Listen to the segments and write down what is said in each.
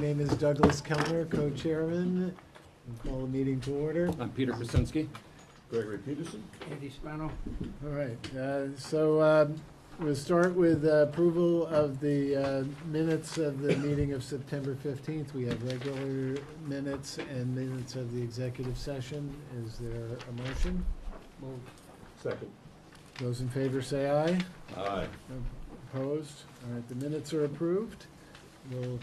name is Douglas Kellner, co-chairman. Call the meeting to order. I'm Peter Krasinski. Gregory Peterson. Andy Spano. All right, so we'll start with approval of the minutes of the meeting of September 15th. We have regular minutes and minutes of the executive session. Is there a motion? Move. Second. Those in favor say aye. Aye. Opposed? All right, the minutes are approved. We'll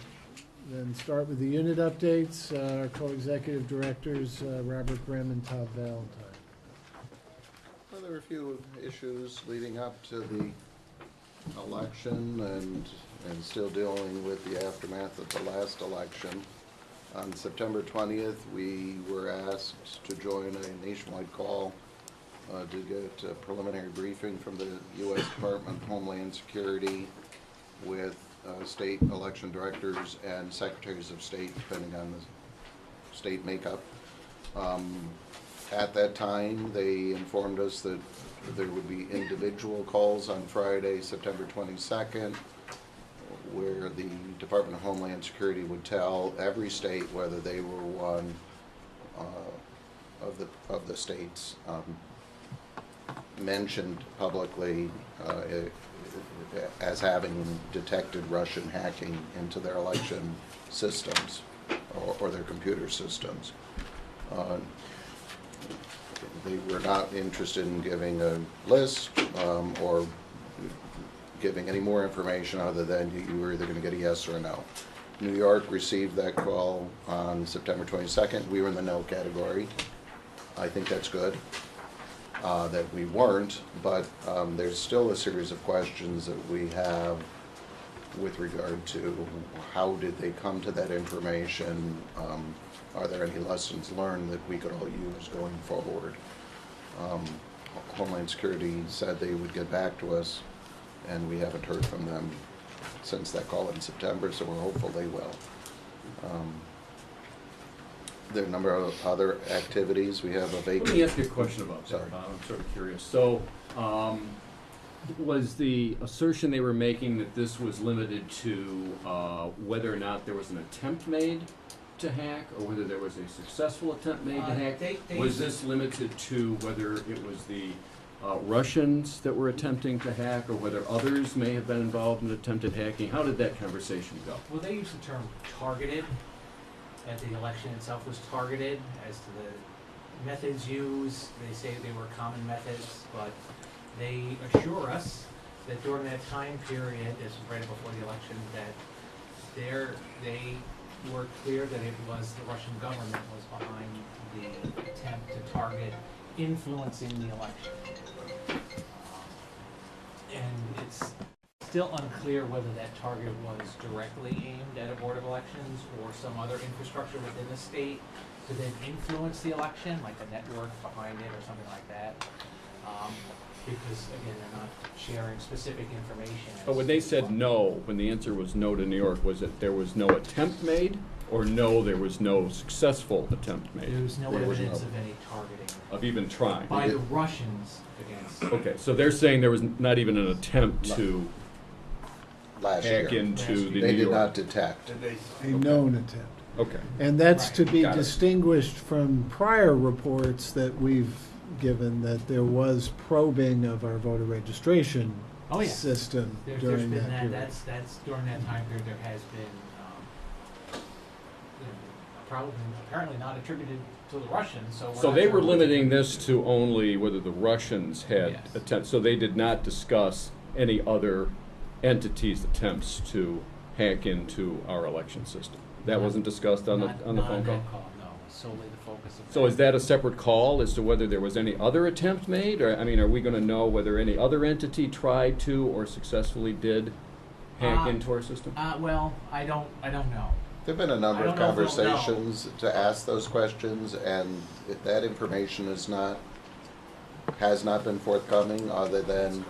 then start with the unit updates. Our co-executive directors, Robert Grimm and Todd Valentine. Well, there were a few issues leading up to the election and still dealing with the aftermath of the last election. On September 20th, we were asked to join a nationwide call to get a preliminary briefing from the U.S. Department of Homeland Security with state election directors and secretaries of state, depending on the state makeup. At that time, they informed us that there would be individual calls on Friday, September 22nd, where the Department of Homeland Security would tell every state whether they were one of the states mentioned publicly as having detected Russian hacking into their election systems or their computer systems. They were not interested in giving a list or giving any more information other than you were either going to get a yes or a no. New York received that call on September 22nd. We were in the no category. I think that's good that we weren't, but there's still a series of questions that we have with regard to how did they come to that information. Are there any lessons learned that we could all use going forward? Homeland Security said they would get back to us, and we haven't heard from them since that call in September, so we're hopeful they will. There are a number of other activities. We have a vacant... Let me ask you a question about that. Sorry. I'm sort of curious. So, was the assertion they were making that this was limited to whether or not there was an attempt made to hack, or whether there was a successful attempt made to hack? Was this limited to whether it was the Russians that were attempting to hack, or whether others may have been involved in attempted hacking? How did that conversation go? Well, they use the term targeted, that the election itself was targeted. As to the methods used, they say they were common methods, but they assure us that during that time period, this was right before the election, that they were clear that it was the Russian government was behind the attempt to target influencing the election. And it's still unclear whether that target was directly aimed at a board of elections or some other infrastructure within the state to then influence the election, like a network behind it or something like that. Because, again, they're not sharing specific information. But when they said no, when the answer was no to New York, was it there was no attempt made, or no, there was no successful attempt made? There was no There was evidence no- of any targeting Of even trying? by the Russians against. Okay, so they're saying there was not even an attempt to last hack year. into the They New did York. not detect. A known attempt. Okay. And that's Right. to be Got it. distinguished from prior reports that we've given that there was probing of our voter registration Oh, yeah. system There's during been that that, period. that's during that time period, there has been, probably, apparently not attributed to the Russians, so. So they were limiting this to only whether the Russians had Yes. attempts, so they did not discuss any other entities' attempts to hack into our election system. That wasn't discussed on the phone call? Not on that call, no, solely the focus of. So is that a separate call as to whether there was any other attempt made? Or, I mean, are we gonna know whether any other entity tried to or successfully did hack into our system? Well, I don't know. There've been a number I of don't know if they'll know. conversations to ask those questions, and that information has not been forthcoming, other than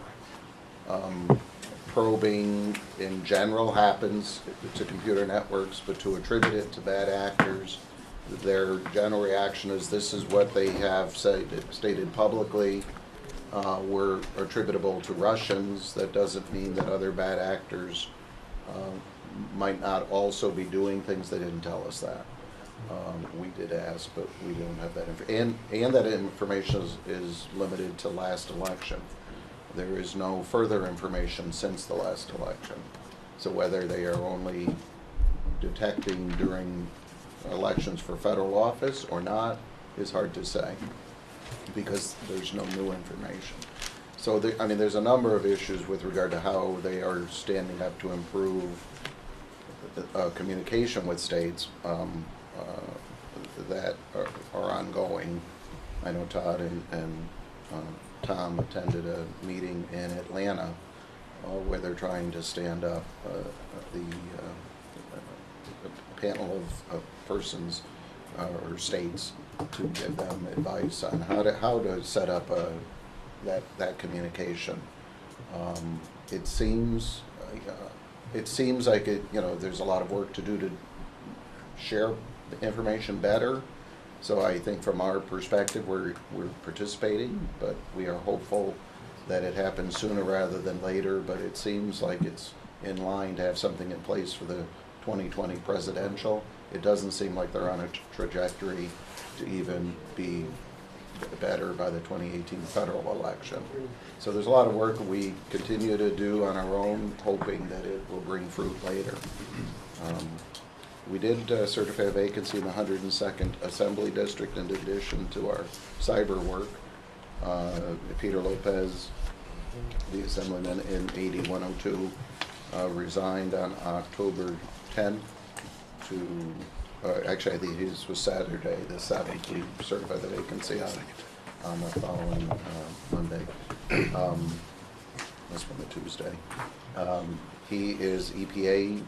probing in general happens to computer networks, but to attribute it to bad actors, their general reaction is this is what they have stated publicly. Were attributable to Russians. That doesn't mean that other bad actors might not also be doing things. They didn't tell us that. We did ask, but we don't have that and that information is limited to last election. There is no further information since the last election. So whether they are only detecting during elections for federal office or not is hard to say, because there's no new information. So there's a number of issues with regard to how they are standing up to improve communication with states that are ongoing. I know Todd and Tom attended a meeting in Atlanta where they're trying to stand up the panel of persons or states to give them advice on how to set up that communication. It seems like there's a lot of work to do to share the information better. So I think from our perspective, we're participating, but we are hopeful that it happens sooner rather than later. But it seems like it's in line to have something in place for the 2020 presidential. It doesn't seem like they're on a trajectory to even be better by the 2018 federal election. So there's a lot of work we continue to do on our own, hoping that it will bring fruit later. We did certify a vacancy in the 102nd Assembly District in addition to our cyber work. Peter Lopez, the Assemblyman in 8102, resigned on October 10th to, actually I think his was Saturday the 7th. We certified the vacancy on the following Monday. That's from the Tuesday. He is EPA,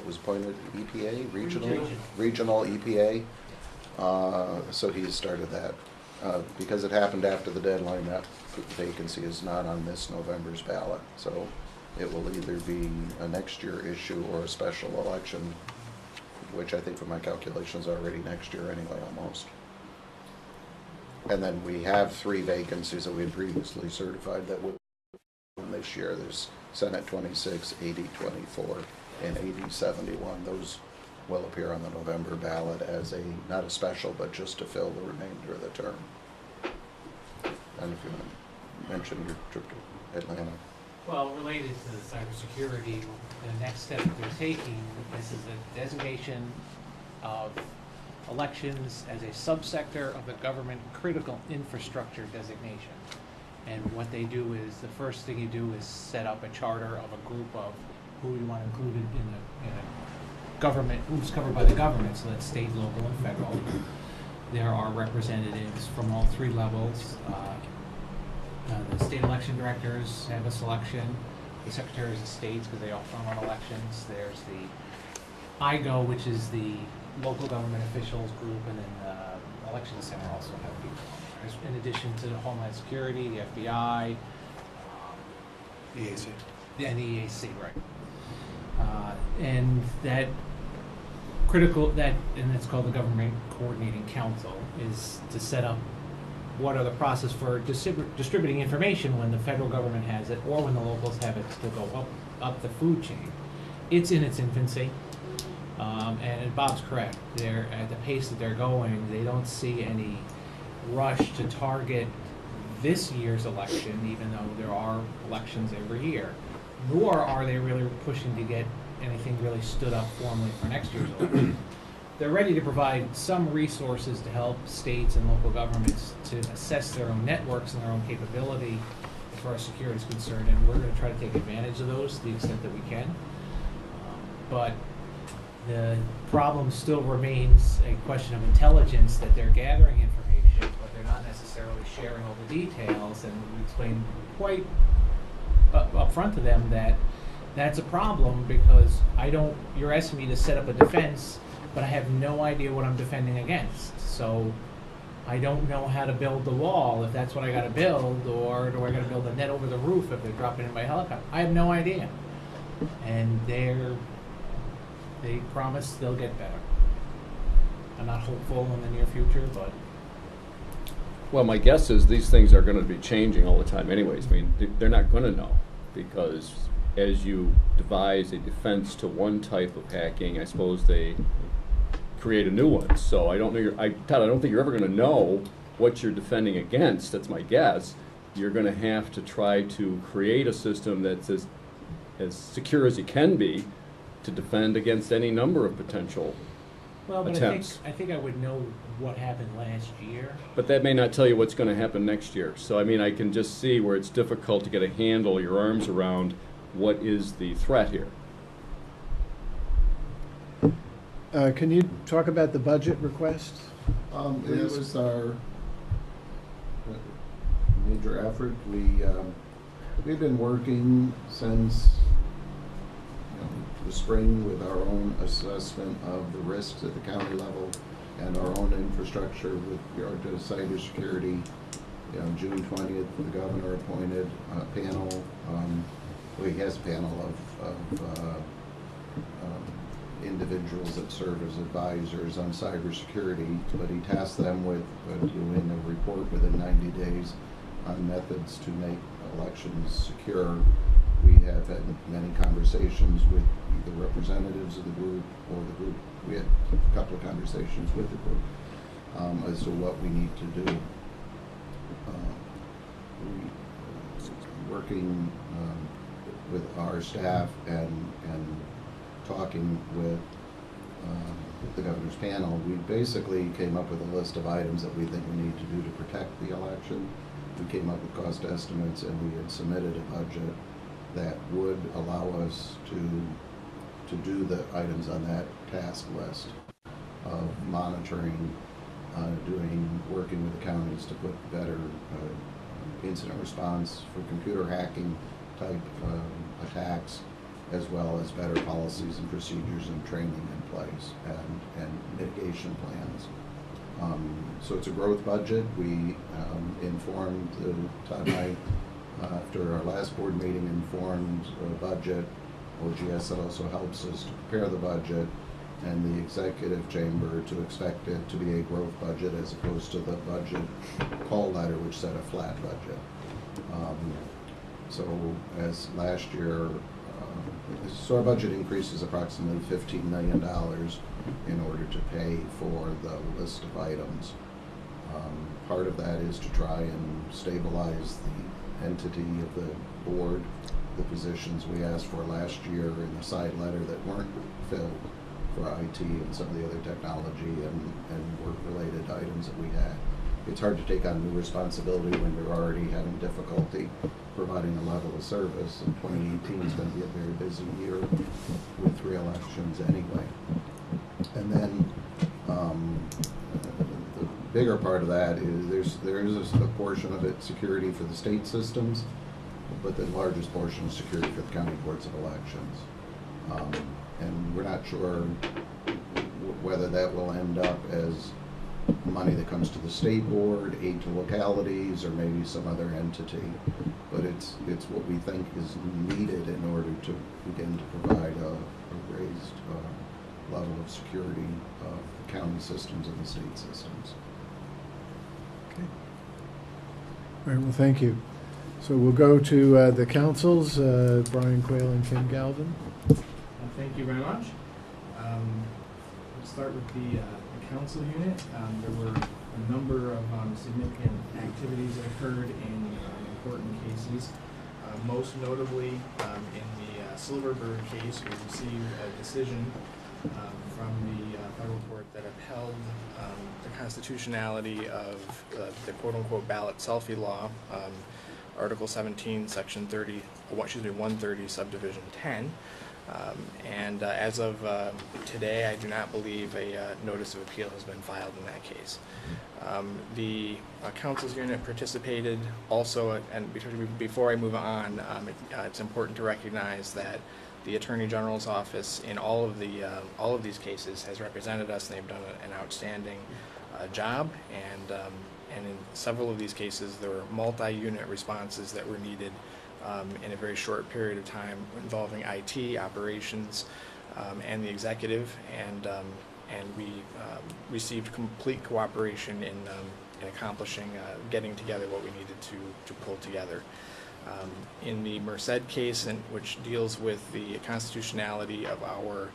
was appointed EPA, regional EPA. So he started that. Because it happened after the deadline, that vacancy is not on this November's ballot. So it will either be a next year issue or a special election, which I think from my calculations are already next year anyway, almost. And then we have 3 vacancies that we had previously certified that would this year. There's Senate 26, 8024, and 8071. Those will appear on the November ballot as not a special, but just to fill the remainder of the term. And if you want to mention your trip to Atlanta. Well, related to the cybersecurity, the next step that they're taking, this is a designation of elections as a subsector of the government critical infrastructure designation. And what they do is, the first thing you do is set up a charter of a group of who you want included in a government, who's covered by the government, so that's state, local, and federal. There are representatives from all 3 levels. The state election directors have a selection, the secretaries of states, because they also run elections. There's the IGO, which is the local government officials group, and then the election center also have people. In addition to the Homeland Security, the FBI, The EAC. and the EAC, right? And that and it's called the Government Coordinating Council, is to set up what are the process for distributing information when the federal government has it or when the locals have it to go up the food chain. It's in its infancy, and Bob's correct. They're at the pace that they're going. They don't see any rush to target this year's election, even though there are elections every year. Nor are they really pushing to get anything really stood up formally for next year's election. They're ready to provide some resources to help states and local governments to assess their own networks and their own capability as far as security is concerned, and we're going to try to take advantage of those to the extent that we can. But the problem still remains a question of intelligence, that they're gathering information, but they're not necessarily sharing all the details, and we explained quite up front to them that that's a problem, because you're asking me to set up a defense, but I have no idea what I'm defending against. So I don't know how to build the wall, if that's what I gotta build, or do I gotta build a net over the roof if they're dropping in by helicopter? I have no idea. And they promise they'll get better. I'm not hopeful in the near future, but. Well, my guess is these things are going to be changing all the time anyways. I mean, they're not going to know, because as you devise a defense to one type of hacking, I suppose they create a new one. So I don't know, Todd, I don't think you're ever going to know what you're defending against. That's my guess. You're going to have to try to create a system that's as secure as it can be to defend against any number of potential Well, but attempts. I think I would know what happened last year. But that may not tell you what's going to happen next year. So, I mean, I can just see where it's difficult to get a handle, your arms around what is the threat here. Can you talk about the budget request? It Please. was our major effort. We've been working since the spring with our own assessment of the risks at the county level and our own infrastructure with regard to cybersecurity. June 20th, the governor appointed a panel. Well, he has a panel of individuals that serve as advisors on cybersecurity, but he tasked them with doing a report within 90 days on methods to make elections secure. We have had many conversations with either representatives of the group or the group. We had a couple of conversations with the group as to what we need to do. Working with our staff and talking with the governor's panel, we basically came up with a list of items that we think we need to do to protect the election. We came up with cost estimates, and we had submitted a budget that would allow us to do the items on that task list of monitoring, working with the counties to put better incident response for computer hacking type attacks, as well as better policies and procedures and training in place and mitigation plans. So it's a growth budget. We informed, Todd and I, after our last board meeting, informed budget. OGS that also helps us to prepare the budget, and the executive chamber to expect it to be a growth budget as opposed to the budget call letter, which said a flat budget. So as last year, so our budget increase is approximately $15 million in order to pay for the list of items. Part of that is to try and stabilize the entity of the board, the positions we asked for last year in the side letter that weren't filled for IT and some of the other technology and work-related items that we had. It's hard to take on new responsibility when you're already having difficulty providing a level of service, and 2018 is going to be a very busy year with 3 elections anyway. And then the bigger part of that is there is a portion of it security for the state systems, but the largest portion is security for the county boards of elections. And we're not sure whether that will end up as money that comes to the state board, aid to localities, or maybe some other entity. But it's what we think is needed in order to begin to provide a raised level of security of the county systems and the state systems. Okay. All right, well, thank you. So we'll go to the councils, Brian Quayle and Ken Galvin. Thank you very much. We'll start with the council unit. There were a number of significant activities that occurred in important cases. Most notably, in the Silverbird case, we received a decision from the federal court that upheld the constitutionality of the quote-unquote ballot selfie law, Article 17, Section 130, Subdivision 10. And as of today, I do not believe a notice of appeal has been filed in that case. The council's unit participated also, and before I move on, it's important to recognize that the Attorney General's office in all of these cases has represented us, and they've done an outstanding job. And in several of these cases, there were multi-unit responses that were needed in a very short period of time, involving IT, operations, and the executive, and we received complete cooperation in accomplishing, getting together what we needed to pull together. In the Merced case, which deals with the constitutionality of our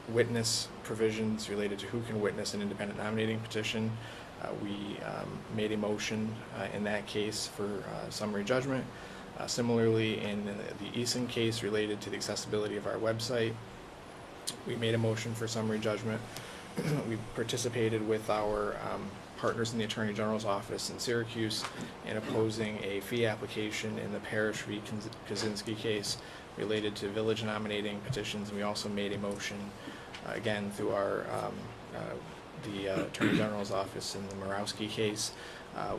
witness provisions related to who can witness an independent nominating petition, we made a motion in that case for summary judgment. Similarly, in the Eason case related to the accessibility of our website, we made a motion for summary judgment. We participated with our partners in the Attorney General's office in Syracuse in opposing a fee application in the Parrish v. Kaczynski case related to village nominating petitions. And we also made a motion, again, through our the Attorney General's office in the Morawski case,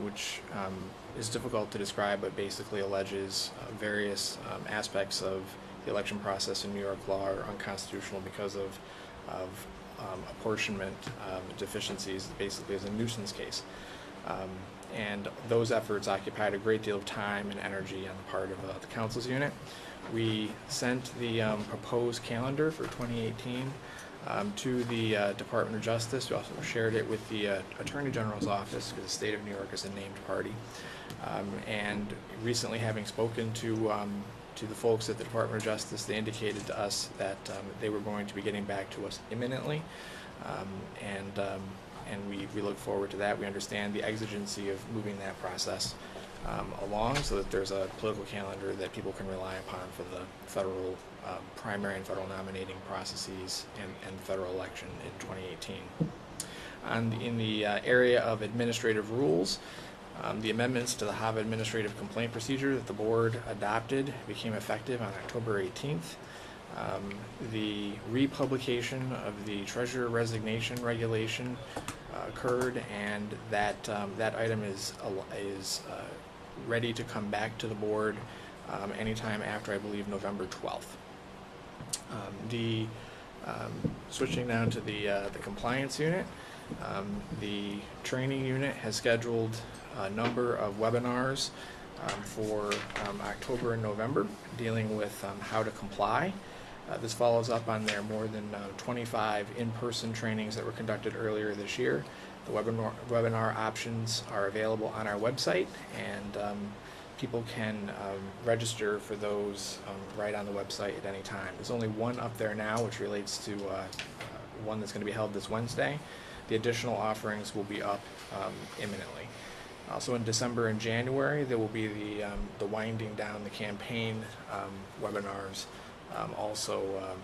which is difficult to describe, but basically alleges various aspects of the election process in New York law are unconstitutional because of apportionment deficiencies, basically as a nuisance case. And those efforts occupied a great deal of time and energy on the part of the council's unit. We sent the proposed calendar for 2018 to the Department of Justice. We also shared it with the Attorney General's office, because the state of New York is a named party. And recently, having spoken to the folks at the Department of Justice, they indicated to us that they were going to be getting back to us imminently, and we look forward to that. We understand the exigency of moving that process along so that there's a political calendar that people can rely upon for the federal primary and federal nominating processes and federal election in 2018. In the area of administrative rules, the amendments to the HAVA administrative complaint procedure that the board adopted became effective on October 18th. The republication of the treasurer resignation regulation occurred, and that item is ready to come back to the board anytime after, I believe, November 12th. Switching down to the compliance unit, the training unit has scheduled a number of webinars for October and November dealing with how to comply. This follows up on their more than 25 in-person trainings that were conducted earlier this year. The webinar options are available on our website, and people can register for those right on the website at any time. There's only one up there now, which relates to one that's going to be held this Wednesday. The additional offerings will be up imminently. Also in December and January, there will be the winding down the campaign webinars, also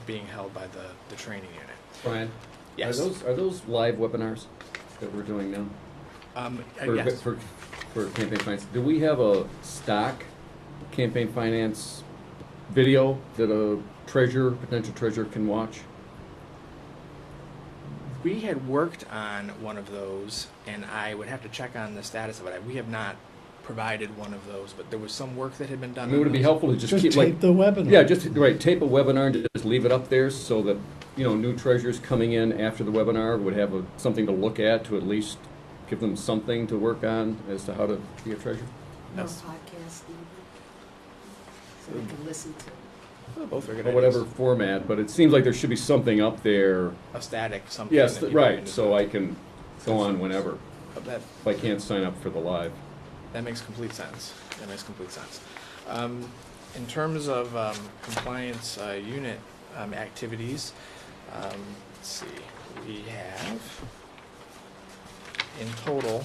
being held by the training unit. Brian, Yes. are those live webinars that we're doing now? Yes. For campaign finance, do we have a stock campaign finance video that a potential treasurer can watch? We had worked on one of those, and I would have to check on the status of it. We have not provided one of those, but there was some work that had been done. I mean, would it be helpful to just keep tape the webinar. Yeah, just tape a webinar and just leave it up there so that new treasurers coming in after the webinar would have something to look at to at least give them something to work on as to how to be a treasurer. No Yes. podcast either, so we can listen to. Well, both are good Or ideas. whatever format, but it seems like there should be something up there. A static something. Yes, that people right, can so I can go on whenever, That if I can't sign up for the live. makes complete sense. That makes complete sense. In terms of compliance unit activities, let's see, we have in total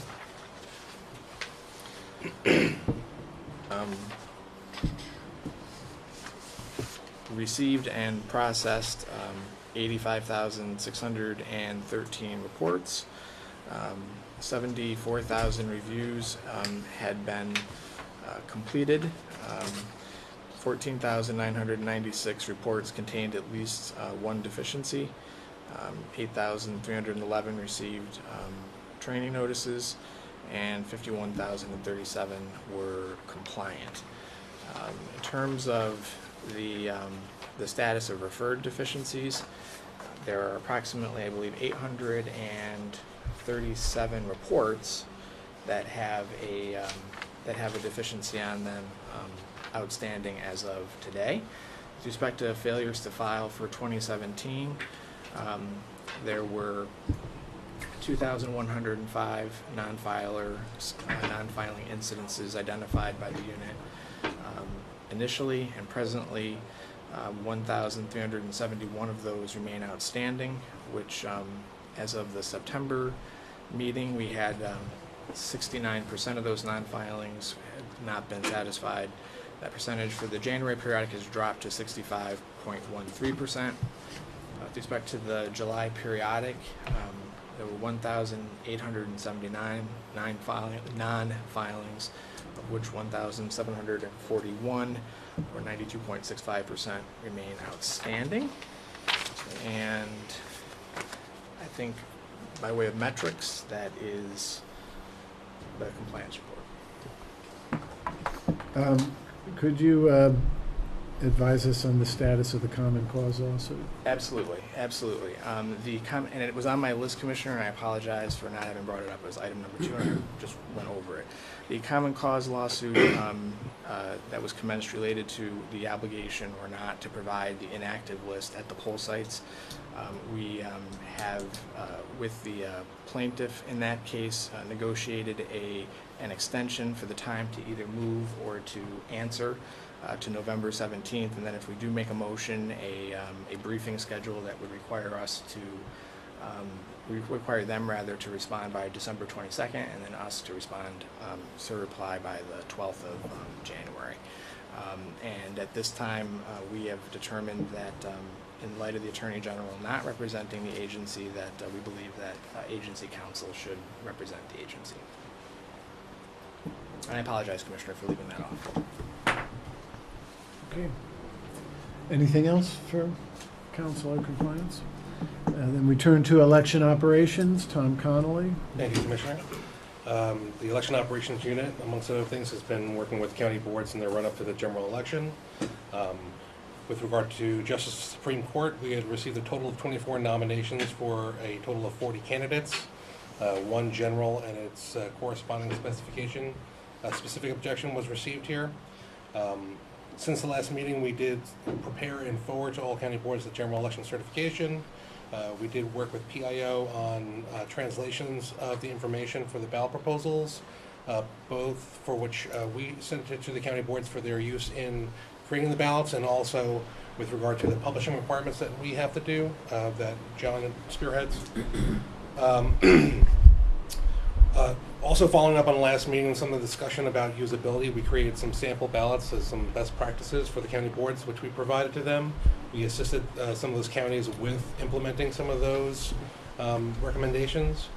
received and processed 85,613 reports. 74,000 reviews had been completed. 14,996 reports contained at least one deficiency. 8,311 received training notices, and 51,037 were compliant. In terms of the status of referred deficiencies, there are approximately, I believe, 837 reports that have a deficiency on them outstanding as of today. With respect to failures to file for 2017, there were 2,105 non-filing incidences identified by the unit initially, and presently 1,371 of those remain outstanding, which as of the September meeting, we had 69% of those non-filings had not been satisfied. That percentage for the January periodic has dropped to 65.13%. With respect to the July periodic, there were 1,879 non-filings, of which 1,741, or 92.65%, remain outstanding. And I think by way of metrics, that is the compliance report. Could you advise us on the status of the common cause lawsuit? Absolutely, absolutely. And it was on my list, Commissioner, and I apologize for not having brought it up. It was item number 2, and I just went over it. The common cause lawsuit that was commenced related to the obligation or not to provide the inactive list at the poll sites. We have, with the plaintiff in that case, negotiated an extension for the time to either move or to answer to November 17th, and then if we do make a motion, a briefing schedule that would require us to require them rather to respond by December 22nd, and then us to respond, reply by the 12th of January. And at this time, we have determined that in light of the Attorney General not representing the agency, that we believe that agency counsel should represent the agency. And I apologize, Commissioner, for leaving that off. Okay. Anything else for council or compliance? Then we turn to election operations. Tom Connolly. Thank you, Commissioner. The Election Operations Unit, amongst other things, has been working with county boards in their run-up to the general election. With regard to Justice of the Supreme Court, we had received a total of 24 nominations for a total of 40 candidates, 1 general and its corresponding specification. A specific objection was received here. Since the last meeting, we did prepare and forward to all county boards the general election certification. We did work with PIO on translations of the information for the ballot proposals, both for which we sent it to the county boards for their use in creating the ballots, and also with regard to the publishing requirements that we have to do, that John spearheads. Also following up on the last meeting, some of the discussion about usability, we created some sample ballots as some best practices for the county boards, which we provided to them. We assisted some of those counties with implementing some of those recommendations.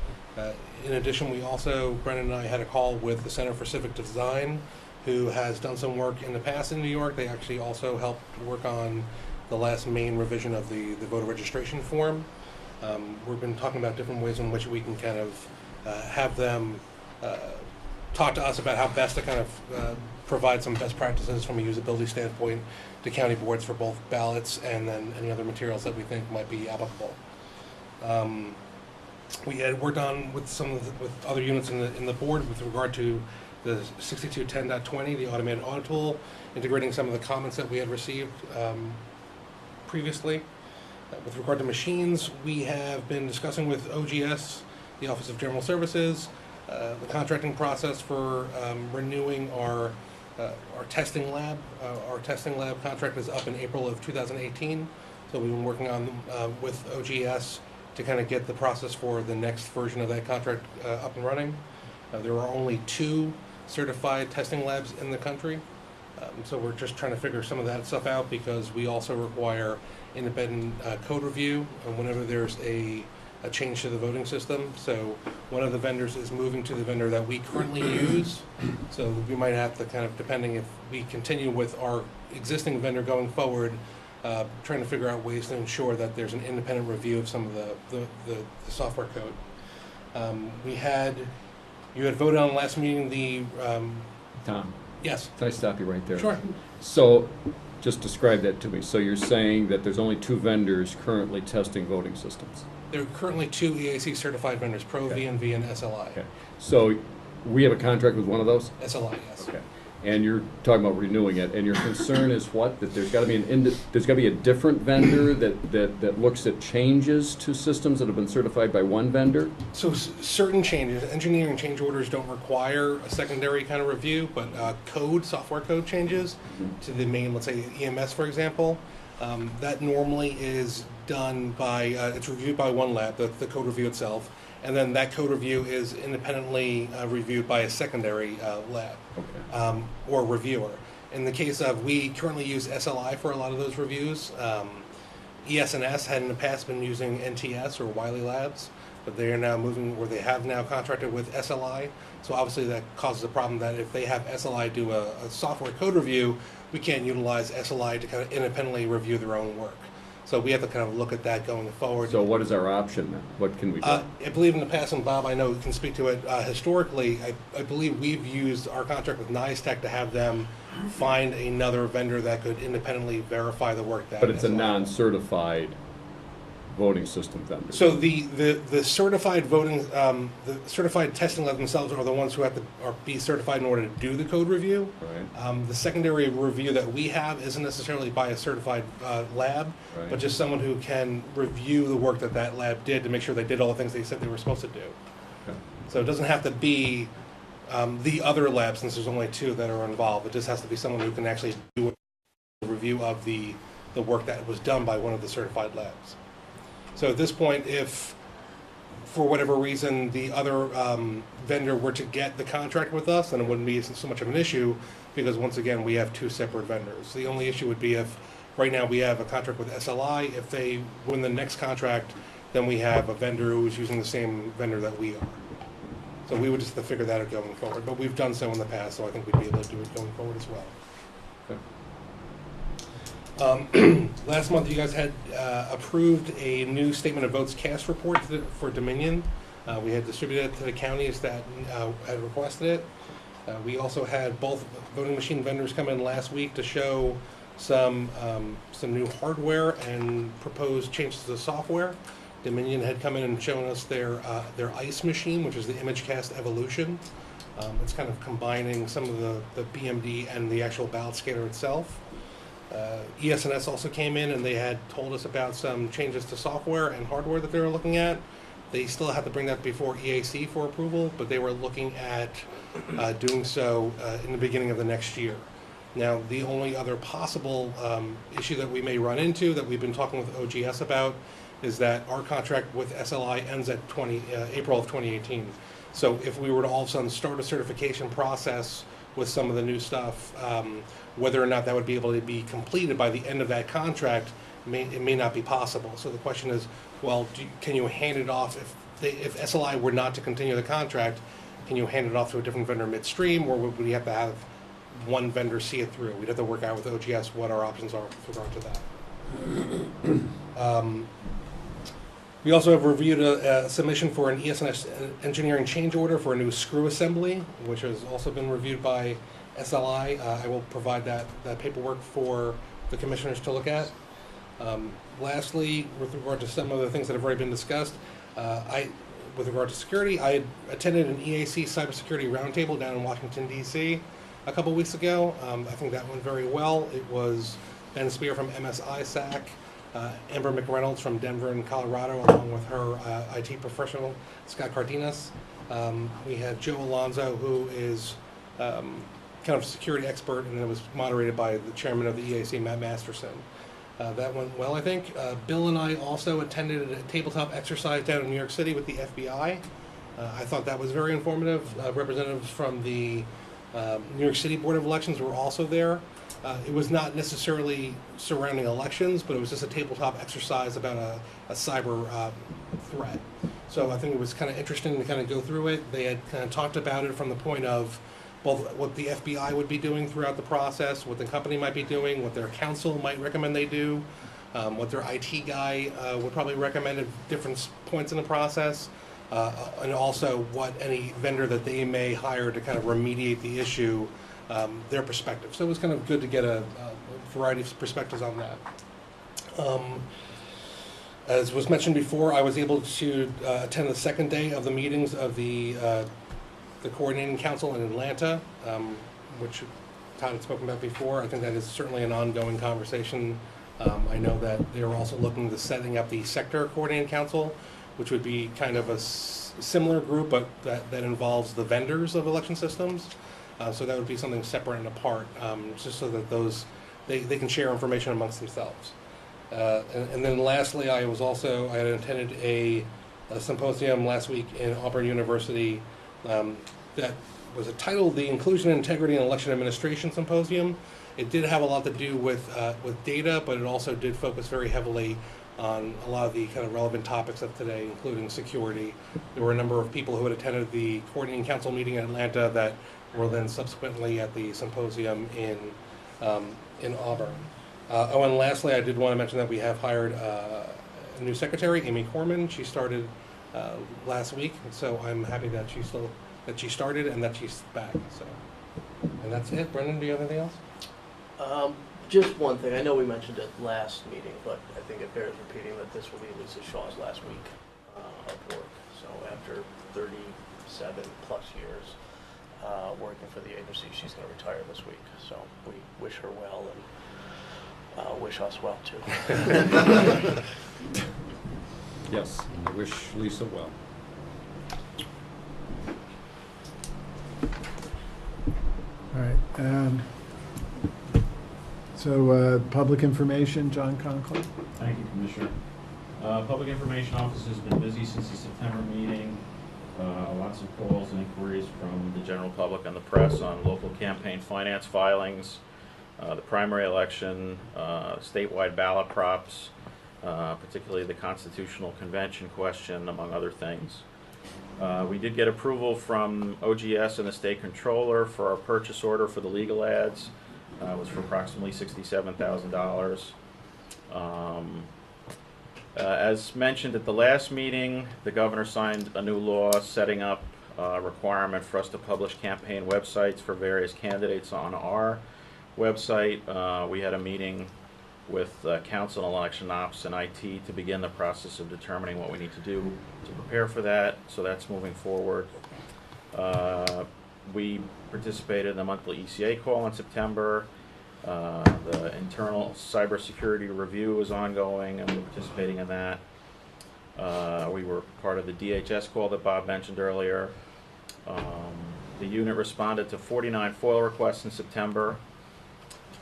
In addition, we also, Brendan and I had a call with the Center for Civic Design, who has done some work in the past in New York. They actually also helped work on the last main revision of the voter registration form. We've been talking about different ways in which we can kind of have them talk to us about how best to kind of provide some best practices from a usability standpoint to county boards for both ballots and then any other materials that we think might be applicable. We had worked on with with other units in the board with regard to the 6210.20, the automated audit tool, integrating some of the comments that we had received previously. With regard to machines, we have been discussing with OGS, the Office of General Services, the contracting process for renewing our testing lab. Our testing lab contract is up in April of 2018, so we've been working on with OGS to kind of get the process for the next version of that contract up and running. There are only 2 certified testing labs in the country, so we're just trying to figure some of that stuff out, because we also require independent code review whenever there's a change to the voting system. So one of the vendors is moving to the vendor that we currently use, so we might have to kind of, depending if we continue with our existing vendor going forward, trying to figure out ways to ensure that there's an independent review of some of the software code. You had voted on the last meeting the Tom, yes. can I stop you right there? Sure. So, just describe that to me. So you're saying that there's only 2 vendors currently testing voting systems? There are currently 2 EAC certified vendors, Pro, Okay. VNV, and SLI. Okay. So we have a contract with one of those? SLI, yes. Okay. and you're talking about renewing it, and your concern is what? That there's got to be there's got to be a different vendor that looks at changes to systems that have been certified by one vendor? So certain changes, engineering change orders don't require a secondary kind of review, but software code changes to the main, let's say EMS, for example, that normally is done by, it's reviewed by one lab, the code review itself, and then that code review is independently reviewed by a secondary lab or reviewer. In the case of, we currently use SLI for a lot of those reviews. ES&S had in the past been using NTS or Wiley Labs, but they are now moving, or they have now contracted with SLI. So obviously that causes a problem that if they have SLI do a software code review, we can't utilize SLI to kind of independently review their own work. So we have to kind of look at that going forward. So what is our option then? What can we do? I believe in the past, and Bob, I know can speak to it, historically, I believe we've used our contract with Nysboe to have them find another vendor that could independently verify the work that. But it's a non-certified voting system vendor. So the certified voting, the certified testing lab themselves are the ones who have to be certified in order to do the code review. Right. The secondary review that we have isn't necessarily by a certified lab, Right. but just someone who can review the work that that lab did to make sure they did all the things they said they were supposed to do. Okay. So it doesn't have to be the other lab, since there's only two that are involved. It just has to be someone who can actually do a review of the work that was done by one of the certified labs. So at this point, if for whatever reason the other vendor were to get the contract with us, then it wouldn't be so much of an issue, because once again, we have two separate vendors. The only issue would be if right now we have a contract with SLI. If they win the next contract, then we have a vendor who's using the same vendor that we are. So we would just have to figure that out going forward. But we've done so in the past, so I think we'd be able to do it going forward as well. Last month, you guys had approved a new statement of votes cast report for Dominion. We had distributed it to the counties that had requested it. We also had both voting machine vendors come in last week to show some new hardware and proposed changes to the software. Dominion had come in and shown us their ICE machine, which is the ImageCast Evolution. It's kind of combining some of the BMD and the actual ballot scanner itself. ES&S also came in and they had told us about some changes to software and hardware that they were looking at. They still have to bring that before EAC for approval, but they were looking at doing so in the beginning of the next year. Now, the only other possible issue that we may run into that we've been talking with OGS about is that our contract with SLI ends at April of 2018. So if we were to all of a sudden start a certification process with some of the new stuff, whether or not that would be able to be completed by the end of that contract, it may not be possible. So the question is, well, can you hand it off, if SLI were not to continue the contract, can you hand it off to a different vendor midstream, or would we have to have one vendor see it through? We'd have to work out with OGS what our options are with regard to that. We also have reviewed a submission for an ES&S engineering change order for a new screw assembly, which has also been reviewed by SLI. I will provide that paperwork for the commissioners to look at. Lastly, with regard to some of the things that have already been discussed, with regard to security, I attended an EAC cybersecurity roundtable down in Washington, D.C. a couple weeks ago. I think that went very well. It was Ben Spear from MSISAC, Amber McReynolds from Denver and Colorado, along with her IT professional, Scott Cardenas. We had Joe Alonzo, who is kind of a security expert, and it was moderated by the chairman of the EAC, Matt Masterson. That went well, I think. Bill and I also attended a tabletop exercise down in New York City with the FBI. I thought that was very informative. Representatives from the New York City Board of Elections were also there. It was not necessarily surrounding elections, but it was just a tabletop exercise about a cyber threat. So I think it was kind of interesting to kind of go through it. They had kind of talked about it from the point of both what the FBI would be doing throughout the process, what the company might be doing, what their counsel might recommend they do, what their IT guy would probably recommend at different points in the process, and also what any vendor that they may hire to kind of remediate the issue, their perspective. So it was kind of good to get a variety of perspectives on that. As was mentioned before, I was able to attend the second day of the meetings of the coordinating council in Atlanta, which Todd had spoken about before. I think that is certainly an ongoing conversation. I know that they're also looking to setting up the sector coordinating council, which would be kind of a similar group, but that involves the vendors of election systems. So that would be something separate and apart, just so that they can share information amongst themselves. And then lastly, I had attended a symposium last week in Auburn University that was titled the Inclusion, Integrity, and Election Administration Symposium. It did have a lot to do with data, but it also did focus very heavily on a lot of the kind of relevant topics of today, including security. There were a number of people who had attended the coordinating council meeting in Atlanta that were then subsequently at the symposium in Auburn. And lastly, I did want to mention that we have hired a new secretary, Amy Corman. She started last week, so I'm happy that she started and that she's back. So, and that's it. Brendan, do you have anything else? Just one thing. I know we mentioned it last meeting, but I think it bears repeating that this will be Lisa Shaw's last week of work. So after 37 plus years working for the agency, she's going to retire this week. So we wish her well and wish us well too. Yes, I wish Lisa well. All right. So, public information, John Conklin. Thank you, Commissioner. Public Information Office has been busy since the September meeting. Lots of calls and inquiries from the general public and the press on local campaign finance filings, the primary election, statewide ballot props, particularly the constitutional convention question, among other things. We did get approval from OGS and the state controller for our purchase order for the legal ads. It was for approximately $67,000. As mentioned at the last meeting, the governor signed a new law setting up a requirement for us to publish campaign websites for various candidates on our website. We had a meeting with Council on Election Ops and IT to begin the process of determining what we need to do to prepare for that, so that's moving forward. We participated in the monthly ECA call in September. The internal cybersecurity review is ongoing, and we're participating in that. We were part of the DHS call that Bob mentioned earlier. The unit responded to 49 FOIL requests in September.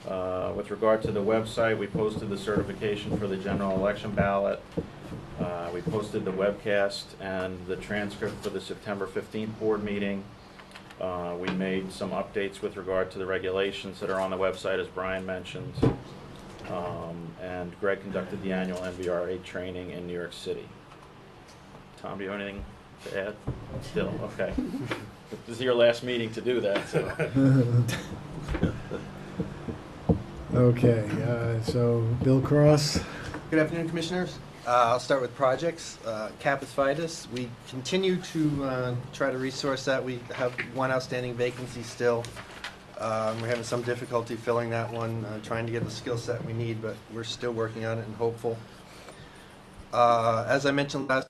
With regard to the website, we posted the certification for the general election ballot. We posted the webcast and the transcript for the September 15th board meeting. We made some updates with regard to the regulations that are on the website, as Brian mentioned. And Greg conducted the annual NVRA training in New York City. Tom, do you have anything to add? Still, okay. This is your last meeting to do that, so. Okay, so Bill Cross. Good afternoon, Commissioners. I'll start with projects. Capus Vitus, we continue to try to resource that. We have one outstanding vacancy still. We're having some difficulty filling that one, trying to get the skill set we need, but we're still working on it and hopeful. As I mentioned last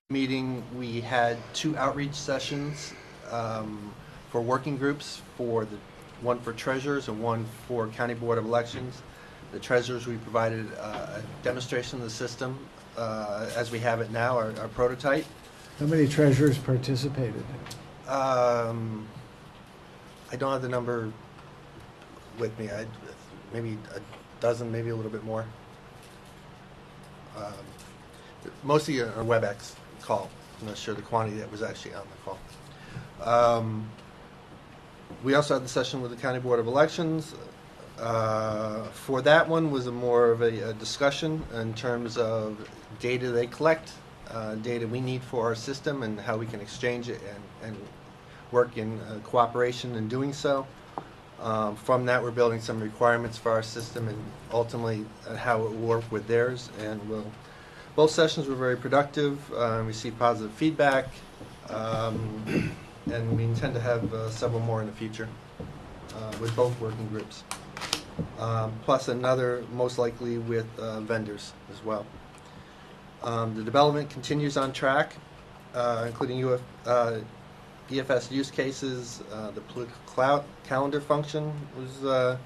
meeting, we had 2 outreach sessions for working groups, one for treasurers and one for County Board of Elections. The treasurers, we provided a demonstration of the system as we have it now, our prototype. How many treasurers participated? I don't have the number with me. Maybe a dozen, maybe a little bit more. Mostly a WebEx call. I'm not sure the quantity that was actually on the call. We also had the session with the County Board of Elections. For that one was more of a discussion in terms of data they collect, data we need for our system, and how we can exchange it and work in cooperation in doing so. From that, we're building some requirements for our system and ultimately how it will work with theirs. And both sessions were very productive, received positive feedback, and we intend to have several more in the future with both working groups. Plus another, most likely with vendors as well. The development continues on track, including EFS use cases, the political calendar function was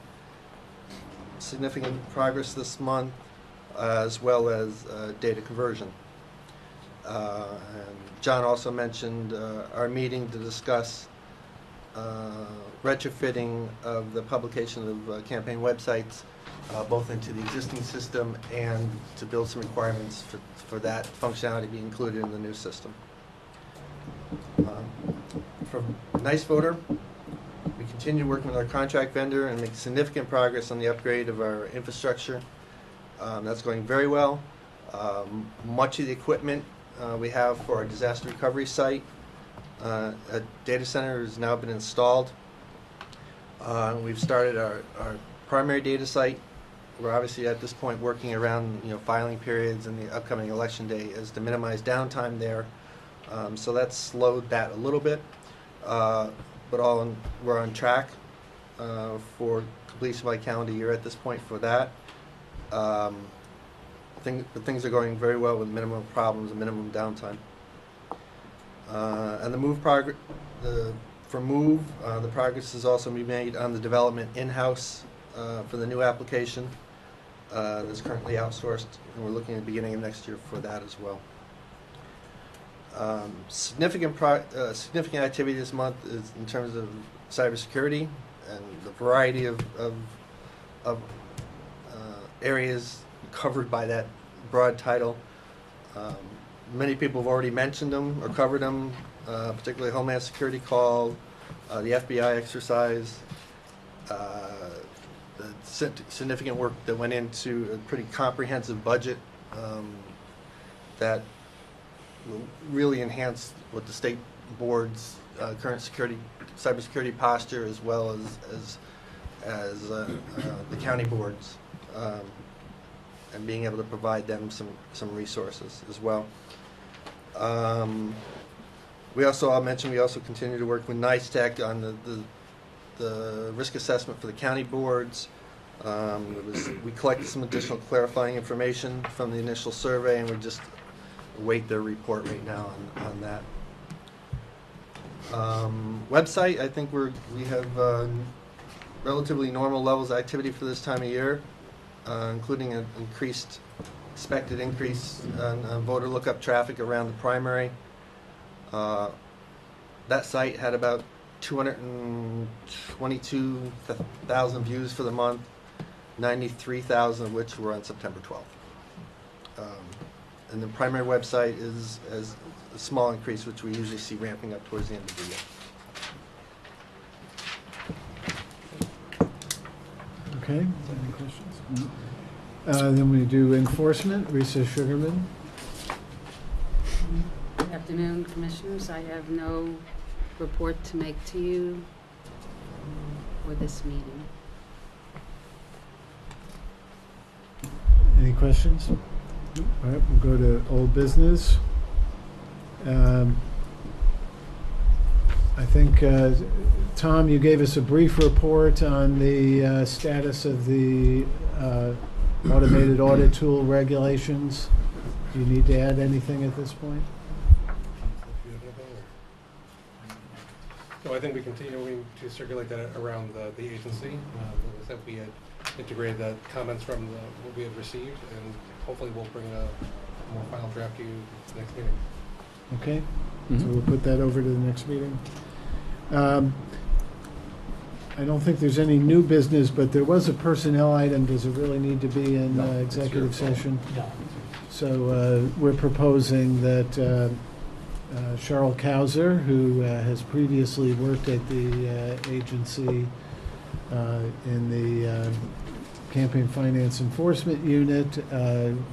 significant progress this month, as well as data conversion. And John also mentioned our meeting to discuss retrofitting of the publication of campaign websites, both into the existing system and to build some requirements for that functionality to be included in the new system. From Nysboe, we continue working with our contract vendor and make significant progress on the upgrade of our infrastructure. That's going very well. Much of the equipment we have for our disaster recovery site at data center has now been installed. We've started our primary data site. We're obviously at this point working around filing periods and the upcoming election day as to minimize downtime there. So that's slowed that a little bit, but we're on track for completion by calendar year at this point for that. Things are going very well with minimum problems and minimum downtime. And the progress has also been made on the development in-house for the new application that's currently outsourced, and we're looking at the beginning of next year for that as well. Significant activity this month is in terms of cybersecurity and the variety of areas covered by that broad title. Many people have already mentioned them or covered them, particularly Homeland Security call, the FBI exercise, the significant work that went into a pretty comprehensive budget that will really enhance what the state board's current cybersecurity posture, as well as the county boards, and being able to provide them some resources as well. I'll mention we also continue to work with NYSTEC on the risk assessment for the county boards. We collected some additional clarifying information from the initial survey, and we just await their report right now on that. Website, I think we have relatively normal levels of activity for this time of year, including an expected increase on voter lookup traffic around the primary. That site had about 222,000 views for the month, 93,000 of which were on September 12th. And the primary website is a small increase, which we usually see ramping up towards the end of the year. Okay, any questions? Then we do enforcement. Risa Sugarman. Good afternoon, Commissioners. I have no report to make to you for this meeting. Any questions? All right, we'll go to old business. I think, Tom, you gave us a brief report on the status of the automated audit tool regulations. Do you need to add anything at this point? So I think we continue to circulate that around the agency. That we had integrated the comments from what we had received, and hopefully we'll bring a more final draft to you next meeting. Okay, so we'll put that over to the next meeting. I don't think there's any new business, but there was a personnel item. Does it really need to be in executive session? No. So we're proposing that Cheryl Kauser, who has previously worked at the agency in the Campaign Finance Enforcement Unit,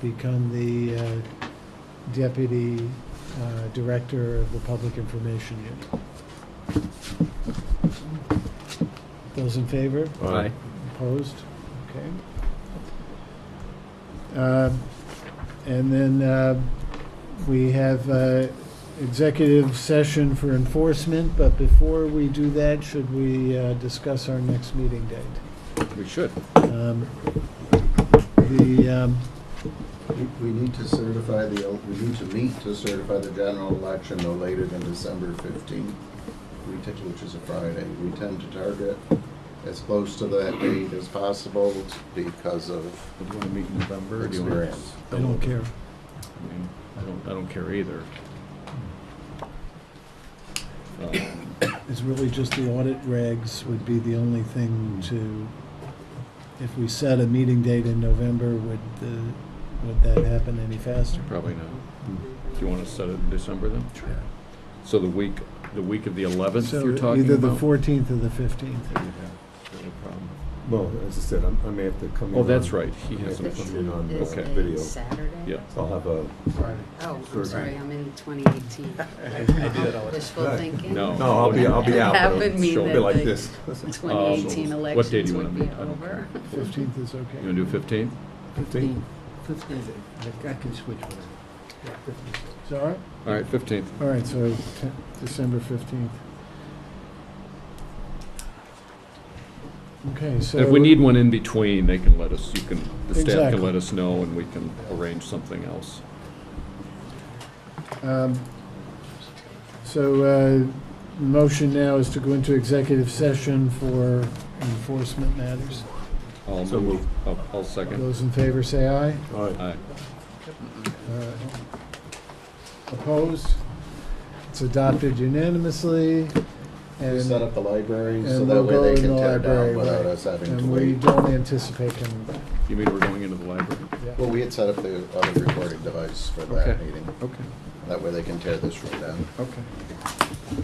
become the Deputy Director of the Public Information Unit. Those in favor? Aye. Opposed? Okay. And then we have executive session for enforcement, but before we do that, should we discuss our next meeting date? We should. We need to certify we need to meet to certify the general election no later than December 15th. which is a Friday. We tend to target as close to that date as possible because of Do you want to meet in November, or do you want experience. I don't care. I mean, I don't care either. It's really just the audit regs would be the only thing to, if we set a meeting date in November, would that happen any faster? Probably not. Do you want to set it in December then? So the week of the 11th, So you're talking either the about? 14th or the 15th. Well, as I said, I may have to come in. Oh, that's on- right. He I may has have a to come in on Is Okay. it video. Saturday? Yeah. So I'll have a, Friday. Oh, I'm Sure. sorry, I'm in 2018. I do that all the time. Wishful Right. thinking? No. no, I'll be out, That but would it'll mean be that like the this. 2018 what day do elections you wanna would be meet? I don't over. 15th is You okay. want to do 15? 15? I can switch whatever. Is that all right? All right, 15th. All right, so December 15th. Okay, so. If we need one in between, they can let us, the staff Exactly. can let us know, and we can arrange something else. Motion now is to go into executive session for enforcement matters. I'll So move. moved. I'll second. Those in favor say aye. All right. Aye. Opposed? It's adopted unanimously. We set And up the library so and that we'll way go they in can the tear library, down without right. us having to we wait. don't anticipate coming back. You mean we're going into the library? Yeah. Well, we had set up the other recording device for that Okay. meeting. Okay, That way they can tear this room down. okay.